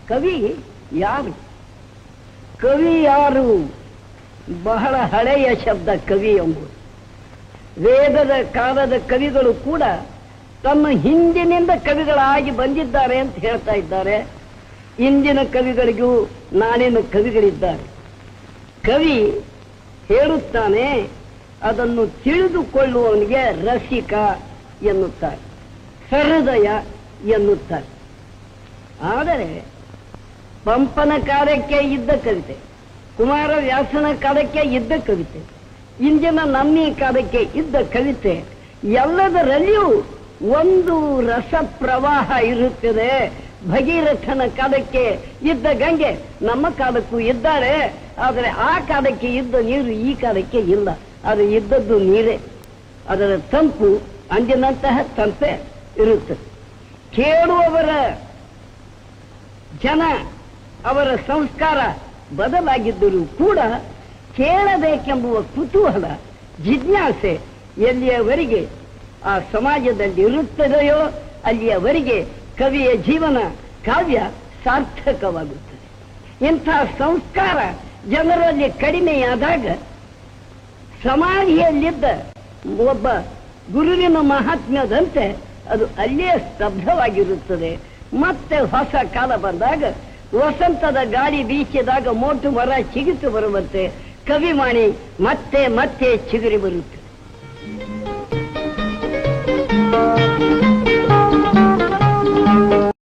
ಕವಿ ಯಾರು? ಕವಿ ಯಾರು? ಬಹಳ ಹಳೆಯ ಶಬ್ದ ಕವಿ ಎಂಬುದು. ವೇದದ ಕಾಲದ ಕವಿಗಳು ಕೂಡ ತಮ್ಮ ಹಿಂದಿನಿಂದ ಕವಿಗಳಾಗಿ ಬಂದಿದ್ದಾರೆ ಅಂತ ಹೇಳ್ತಾ ಇದ್ದಾರೆ. ಇಂದಿನ ಕವಿಗಳಿಗೂ ನಾಳಿನ ಕವಿಗಳಿದ್ದಾರೆ. ಕವಿ ಹೇಳುತ್ತಾನೆ, ಅದನ್ನು ತಿಳಿದುಕೊಳ್ಳುವವನಿಗೆ ರಸಿಕ ಎನ್ನುತ್ತಾರೆ, ಸಹೃದಯ ಎನ್ನುತ್ತಾರೆ. ಆದರೆ ಪಂಪನ ಕಾಲಕ್ಕೆ ಇದ್ದ ಕವಿತೆ, ಕುಮಾರವ್ಯಾಸನ ಕಾಲಕ್ಕೆ ಇದ್ದ ಕವಿತೆ, ಇಂದಿನ ನಮ್ಮಿ ಕಾಲಕ್ಕೆ ಇದ್ದ ಕವಿತೆ, ಎಲ್ಲದರಲ್ಲಿಯೂ ಒಂದು ರಸ ಪ್ರವಾಹ ಇರುತ್ತದೆ. ಭಗೀರಥನ ಕಾಲಕ್ಕೆ ಇದ್ದ ಗಂಗೆ ನಮ್ಮ ಕಾಲಕ್ಕೂ ಇದ್ದಾರೆ. ಆದರೆ ಆ ಕಾಲಕ್ಕೆ ಇದ್ದ ನೀರು ಈ ಕಾಲಕ್ಕೆ ಇಲ್ಲ. ಅದು ಇದ್ದದ್ದು ನೀರೇ. ಅದರ ತಂಪು ಅಂದಿನಂತಹ ತಂಪೆ ಇರುತ್ತದೆ. ಕೇಳುವವರ ಜನ, ಅವರ ಸಂಸ್ಕಾರ ಬದಲಾಗಿದ್ದರೂ ಕೂಡ ಕೇಳಬೇಕೆಂಬುವ ಕುತೂಹಲ, ಜಿಜ್ಞಾಸೆ ಎಲ್ಲಿಯವರೆಗೆ ಆ ಸಮಾಜದಲ್ಲಿ ಇರುತ್ತದೆಯೋ ಅಲ್ಲಿಯವರೆಗೆ ಕವಿಯ ಜೀವನ, ಕಾವ್ಯ ಸಾರ್ಥಕವಾಗುತ್ತದೆ. ಇಂಥ ಸಂಸ್ಕಾರ ಜನರಲ್ಲಿ ಕಡಿಮೆಯಾದಾಗ ಸಮಾಧಿಯಲ್ಲಿದ್ದ ಒಬ್ಬ ಗುರುವಿನ ಮಹಾತ್ಮ್ಯದಂತೆ ಅದು ಅಲ್ಲೇ ಸ್ತಬ್ಧವಾಗಿರುತ್ತದೆ. ಮತ್ತೆ ಹೊಸ ಕಾಲ ಬಂದಾಗ, ವಸಂತದ ಗಾಳಿ ಬೀಸಿದಾಗ ಮೋಟು ಮರ ಚಿಗಿತು ಬರುವಂತೆ ಕವಿವಾಣಿ ಮತ್ತೆ ಮತ್ತೆ ಚಿಗುರಿ ಬರುತ್ತೆ.